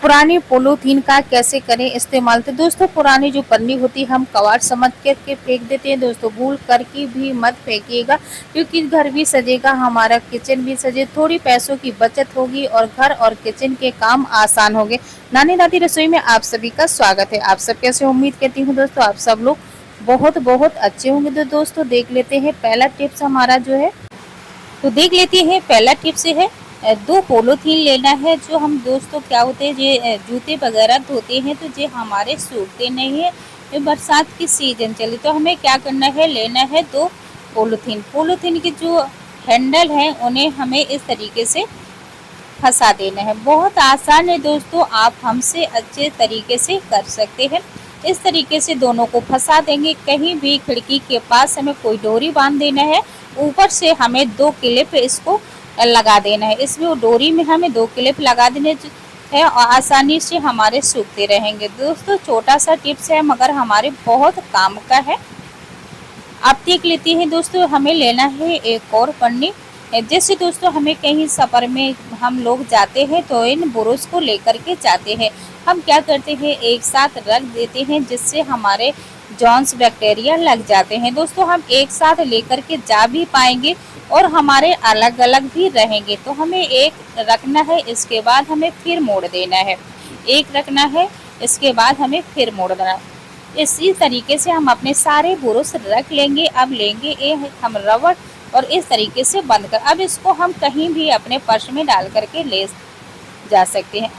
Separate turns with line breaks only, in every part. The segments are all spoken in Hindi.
पुरानी पॉलीथीन का कैसे करें इस्तेमाल। तो दोस्तों पुरानी जो पन्नी होती है हम कबाड़ समझ के फेंक देते हैं। दोस्तों भूल करके भी मत फेंकिएगा, क्योंकि घर भी सजेगा, हमारा किचन भी सजे, थोड़ी पैसों की बचत होगी और घर और किचन के काम आसान होंगे। नानी दादी रसोई में आप सभी का स्वागत है। आप सब कैसे, उम्मीद करती हूँ दोस्तों आप सब लोग बहुत बहुत अच्छे होंगे। तो दोस्तों देख लेते हैं पहला टिप्स हमारा जो है, तो देख लेते हैं पहला टिप्स है 2 पॉलीथीन लेना है। जो हम दोस्तों क्या होते हैं ये जूते वगैरह धोते हैं तो ये हमारे सूखते नहीं है। ये बरसात की सीजन चली तो हमें क्या करना है, लेना है 2 पॉलीथीन। पॉलीथीन के जो हैंडल हैं उन्हें हमें इस तरीके से फंसा देना है। बहुत आसान है दोस्तों, आप हमसे अच्छे तरीके से कर सकते हैं। इस तरीके से दोनों को फंसा देंगे। कहीं भी खिड़की के पास हमें कोई डोरी बांध देना है, ऊपर से हमें 2 क्लिप इसको लगा देना है। इसमें डोरी में हमें 2 क्लिप लगा देने है और आसानी से हमारे सूखते रहेंगे। दोस्तों छोटा सा टिप्स है मगर हमारे बहुत काम का है। आप देख लेते हैं दोस्तों, हमें लेना है एक और पन्नी। जैसे दोस्तों हमें कहीं सफ़र में हम लोग जाते हैं तो इन ब्रश को लेकर के जाते हैं। हम क्या करते हैं, एक साथ रख देते हैं जिससे हमारे जॉन्स बैक्टीरिया लग जाते हैं। दोस्तों हम एक साथ लेकर के जा भी पाएंगे और हमारे अलग अलग भी रहेंगे। तो हमें एक रखना है, इसके बाद हमें फिर मोड़ देना है। एक रखना है, इसके बाद हमें फिर मोड़ देना है। इसी तरीके से हम अपने सारे ब्रश रख लेंगे। अब लेंगे हम रबड़ और इस तरीके से बंद कर, अब इसको हम कहीं भी अपने पर्स में डाल करके ले जा सकते हैं।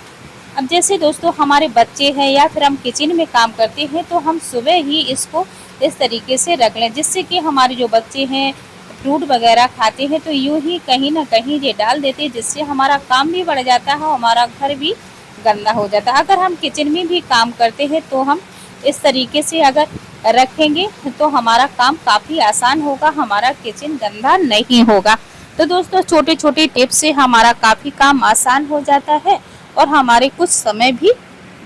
अब जैसे दोस्तों हमारे बच्चे हैं या फिर हम किचन में काम करते हैं तो हम सुबह ही इसको इस तरीके से रख लें, जिससे कि हमारे जो बच्चे हैं फ्रूट वगैरह खाते हैं तो यूं ही कहीं ना कहीं ये डाल देते हैं, जिससे हमारा काम भी बढ़ जाता है और हमारा घर भी गंदा हो जाता है। अगर हम किचन में भी काम करते हैं तो हम इस तरीके से अगर रखेंगे तो हमारा काम काफ़ी आसान होगा, हमारा किचन गंदा नहीं होगा। तो दोस्तों छोटे छोटे टिप्स से हमारा काफ़ी काम आसान हो जाता है और हमारे कुछ समय भी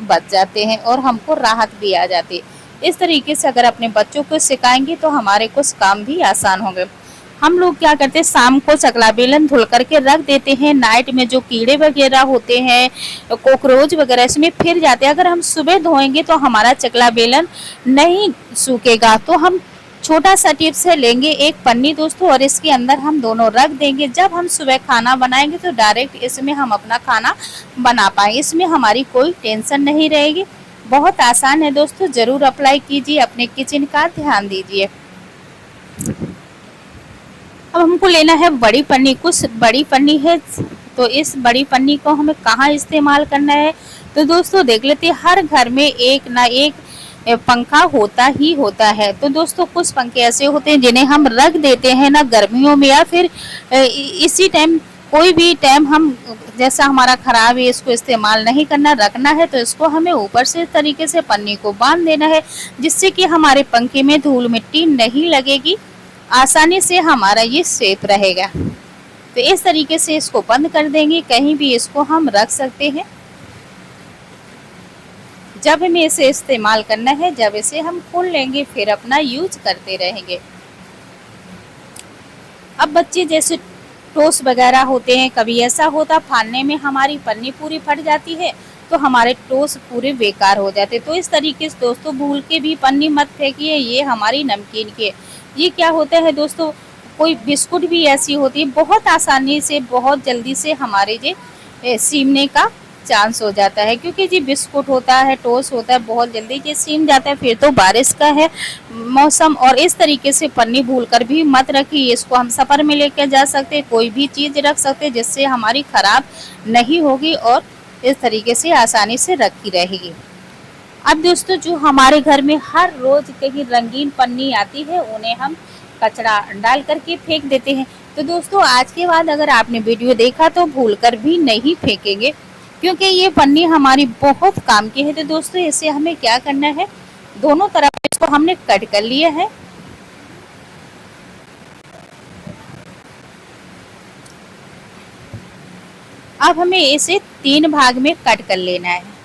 बच जाते हैं और हमको राहत भी आ जाती है। इस तरीके से अगर अपने बच्चों को सिखाएंगे तो हमारे कुछ काम भी आसान होंगे। हम लोग क्या करते हैं, शाम को चकला बेलन धुल करके रख देते हैं। नाइट में जो कीड़े वगैरह होते हैं, कॉकरोच वगैरह इसमें फिर जाते हैं। अगर हम सुबह धोएंगे तो हमारा चकला बेलन नहीं सूखेगा। तो हम छोटा सा टिप्स है, लेंगे एक पन्नी दोस्तों और इसके अंदर हम दोनों रख देंगे। जब हम सुबह खाना बनाएंगे तो डायरेक्ट इसमें हम अपना खाना बना पाएंगे, इसमें हमारी कोई टेंशन नहीं रहेगी। बहुत आसान है दोस्तों, ज़रूर अप्लाई कीजिए, अपने किचन का ध्यान दीजिए। अब हमको लेना है बड़ी पन्नी। कुछ बड़ी पन्नी है तो इस बड़ी पन्नी को हमें कहाँ इस्तेमाल करना है, तो दोस्तों देख लेते हैं। हर घर में एक ना एक पंखा होता ही होता है। तो दोस्तों कुछ पंखे ऐसे होते हैं जिन्हें हम रख देते हैं ना गर्मियों में या फिर इसी टाइम, कोई भी टाइम हम जैसा हमारा खराब है इसको इस्तेमाल नहीं करना, रखना है तो इसको हमें ऊपर से इस तरीके से पन्नी को बांध देना है, जिससे कि हमारे पंखे में धूल मिट्टी नहीं लगेगी, आसानी से हमारा ये सेफ रहेगा। तो इस तरीके से इसको बंद कर देंगे, कहीं भी इसको हम रख सकते हैं। जब हमें इसे इस्तेमाल करना है, जब इसे हम खोल लेंगे फिर अपना यूज करते रहेंगे। अब बच्चे जैसे टोस वगैरह होते हैं, कभी ऐसा होता फाड़ने में हमारी पन्नी पूरी फट जाती है तो हमारे टोस पूरे बेकार हो जाते। तो इस तरीके से दोस्तों भूल के भी पन्नी मत फेंकिए। ये हमारी नमकीन की, ये क्या होता है दोस्तों, कोई बिस्कुट भी ऐसी होती है बहुत आसानी से बहुत जल्दी से हमारे ये सीमने का चांस हो जाता है, क्योंकि जी बिस्कुट होता है, टोस्ट होता है, बहुत जल्दी ये सीम जाता है। फिर तो बारिश का है मौसम और इस तरीके से पन्नी भूलकर भी मत रखिए। इसको हम सफ़र में लेकर जा सकते हैं, कोई भी चीज़ रख सकते हैं जिससे हमारी ख़राब नहीं होगी और इस तरीके से आसानी से रखी रहेगी। अब दोस्तों जो हमारे घर में हर रोज़ कहीं रंगीन पन्नी आती है उन्हें हम कचरा डाल करके फेंक देते हैं। तो दोस्तों आज के बाद अगर आपने वीडियो देखा तो भूलकर भी नहीं फेंकेंगे, क्योंकि ये पन्नी हमारी बहुत काम की है। तो दोस्तों इसे हमें क्या करना है, दोनों तरफ इसको हमने कट कर लिया है। अब हमें इसे 3 भाग में कट कर लेना है।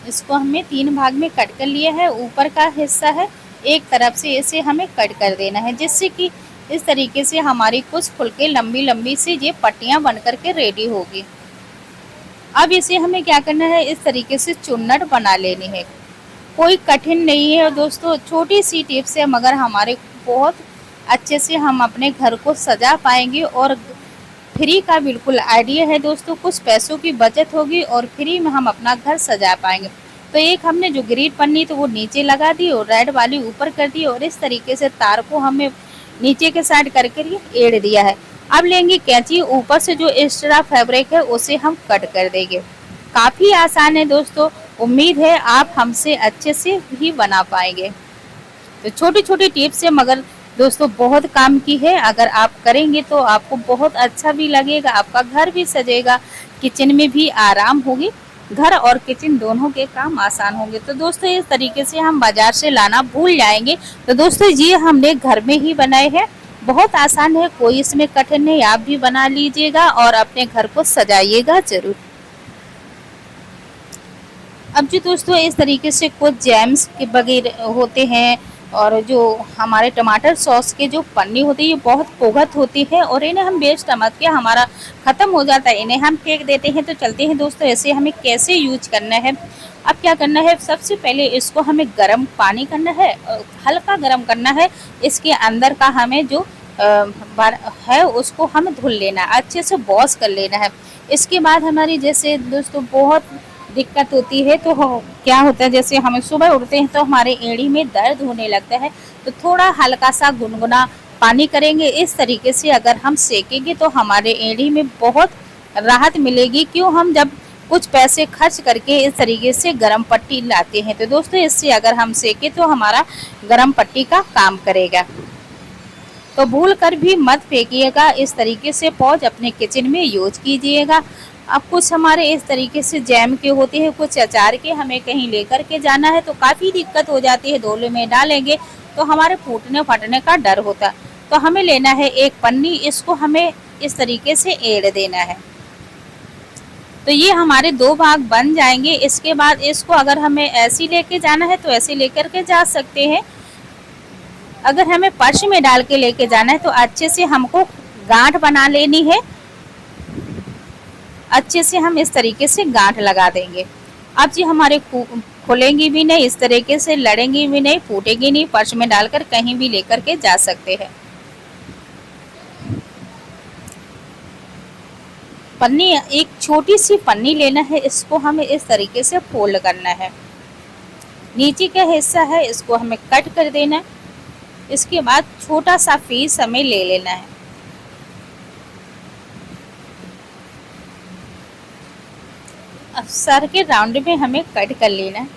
इसको हमने 3 भाग में कट कर लिया है। ऊपर का हिस्सा है एक तरफ से इसे हमें कट कर देना है, जिससे कि इस तरीके से हमारी कुछ फुलके लंबी लंबी सी ये पट्टियां बन करके रेडी होगी। अब इसे हमें क्या करना है, इस तरीके से चुन्नट बना लेनी है। कोई कठिन नहीं है दोस्तों, छोटी सी टिप्स है मगर हमारे बहुत अच्छे से हम अपने घर को सजा पाएंगे और फ्री का बिल्कुल आइडिया है दोस्तों। कुछ पैसों की बचत होगी और फ्री में हम अपना घर सजा पाएंगे। तो एक हमने जो ग्रीन पन्नी तो वो नीचे लगा दी और रेड वाली ऊपर कर दी और इस तरीके से तार को हमें नीचे के साइड करके ये एड़ दिया है। अब लेंगे कैंची, ऊपर से जो एक्स्ट्रा फैब्रिक है उसे हम कट कर देंगे। काफ़ी आसान है दोस्तों, उम्मीद है आप हमसे अच्छे से ही बना पाएंगे। तो छोटी छोटी टिप्स है मगर दोस्तों बहुत काम की है। अगर आप करेंगे तो आपको बहुत अच्छा भी लगेगा, आपका घर भी सजेगा, किचन में भी आराम होगी, घर और किचन दोनों के काम आसान होंगे। तो दोस्तों इस तरीके से हम बाजार से लाना भूल जाएंगे। तो दोस्तों ये हमने घर में ही बनाए हैं, बहुत आसान है, कोई इसमें कठिन नहीं। आप भी बना लीजिएगा और अपने घर को सजाइएगा जरूर। अब जो दोस्तों इस तरीके से कुछ जैम्स के वगैरह होते हैं और जो हमारे टमाटर सॉस के जो पन्नी होती है ये बहुत पोगत होती है और इन्हें हम वेस्ट मत के हमारा ख़त्म हो जाता है, इन्हें हम फेंक देते हैं। तो चलते हैं दोस्तों ऐसे हमें कैसे यूज करना है। अब क्या करना है, सबसे पहले इसको हमें गर्म पानी करना है, हल्का गर्म करना है। इसके अंदर का हमें जो है उसको हम धुल लेना है, अच्छे से वॉश कर लेना है। इसके बाद हमारी जैसे दोस्तों बहुत दिक्कत होती है तो क्या होता है, जैसे हम सुबह उठते हैं तो हमारे एड़ी में दर्द होने लगता है, तो थोड़ा हल्का सा गुनगुना पानी करेंगे। इस तरीके से अगर हम सेकेंगे तो हमारे एड़ी में बहुत राहत मिलेगी। क्यों, हम जब कुछ पैसे खर्च करके इस तरीके से गर्म पट्टी लाते हैं तो दोस्तों इससे अगर हम सेके तो हमारा गर्म पट्टी का काम करेगा। तो भूल कर भी मत फेंकिएगा, इस तरीके से पौच अपने किचन में यूज कीजिएगा। अब कुछ हमारे इस तरीके से जैम के होते हैं, कुछ अचार के, हमें कहीं लेकर के जाना है तो काफ़ी दिक्कत हो जाती है, धोले में डालेंगे तो हमारे फूटने फटने का डर होता है। तो हमें लेना है एक पन्नी, इसको हमें इस तरीके से एड़ देना है। तो ये हमारे दो भाग बन जाएंगे। इसके बाद इसको अगर हमें ऐसे लेके जाना है तो ऐसे लेकर के जा सकते हैं, अगर हमें पर्स में डाल के लेके जाना है तो अच्छे से हमको गांठ बना लेनी है। अच्छे से हम इस तरीके से गांठ लगा देंगे। अब ये हमारे खुलेंगी भी नहीं, इस तरीके से लड़ेंगी भी नहीं, फूटेंगी नहीं, पर्स में डालकर कहीं भी लेकर के जा सकते हैं। पन्नी, एक छोटी सी पन्नी लेना है, इसको हमें इस तरीके से फोल्ड करना है। नीचे का हिस्सा है इसको हमें कट कर देना है। इसके बाद छोटा सा पीस हमें ले लेना है। अब सर के राउंड में हमें कट कर लेना है।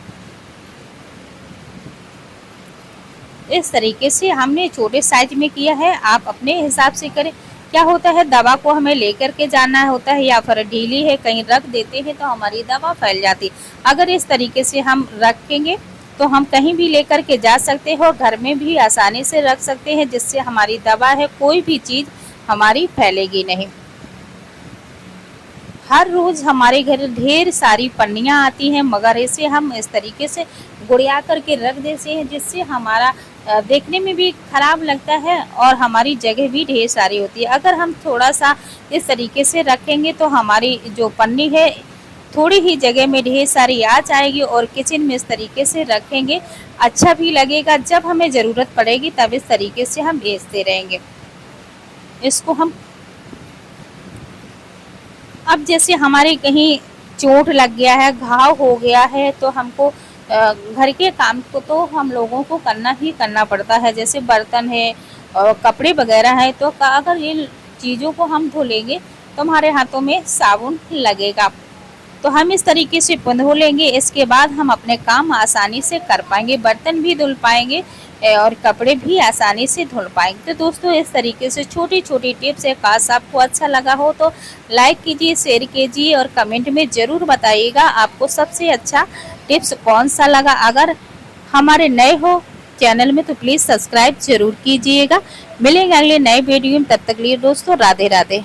इस तरीके से हमने छोटे साइज में किया है, आप अपने हिसाब से करें। क्या होता है, दवा को हमें लेकर के जाना होता है या फिर ढीली है कहीं रख देते हैं तो हमारी दवा फैल जाती। अगर इस तरीके से हम रखेंगे तो हम कहीं भी लेकर के जा सकते हैं और घर में भी आसानी से रख सकते हैं, जिससे हमारी दवा है कोई भी चीज़ हमारी फैलेगी नहीं। हर रोज़ हमारे घर ढेर सारी पन्नियाँ आती हैं मगर इसे हम इस तरीके से गुड़िया करके रख देते हैं, जिससे हमारा देखने में भी खराब लगता है और हमारी जगह भी ढेर सारी होती है। अगर हम थोड़ा सा इस तरीके से रखेंगे तो हमारी जो पन्नी है थोड़ी ही जगह में ढेर सारी आ जाएगी और किचन में इस तरीके से रखेंगे अच्छा भी लगेगा। जब हमें ज़रूरत पड़ेगी तब इस तरीके से हम बेचते रहेंगे। इसको हम अब जैसे हमारे कहीं चोट लग गया है, घाव हो गया है, तो हमको घर के काम को तो हम लोगों को करना ही करना पड़ता है। जैसे बर्तन है और कपड़े वगैरह है, तो अगर इन चीज़ों को हम धो लेंगे तो हमारे हाथों में साबुन लगेगा। तो हम इस तरीके से धो लेंगे, इसके बाद हम अपने काम आसानी से कर पाएंगे, बर्तन भी धुल पाएंगे और कपड़े भी आसानी से धुल पाएंगे। तो दोस्तों इस तरीके से छोटी छोटी टिप्स है। काश आपको अच्छा लगा हो तो लाइक कीजिए, शेयर कीजिए और कमेंट में ज़रूर बताइएगा आपको सबसे अच्छा टिप्स कौन सा लगा। अगर हमारे नए हो चैनल में तो प्लीज़ सब्सक्राइब जरूर कीजिएगा। मिलेंगे अगले नए वीडियो में, तब तक लिए दोस्तों राधे राधे।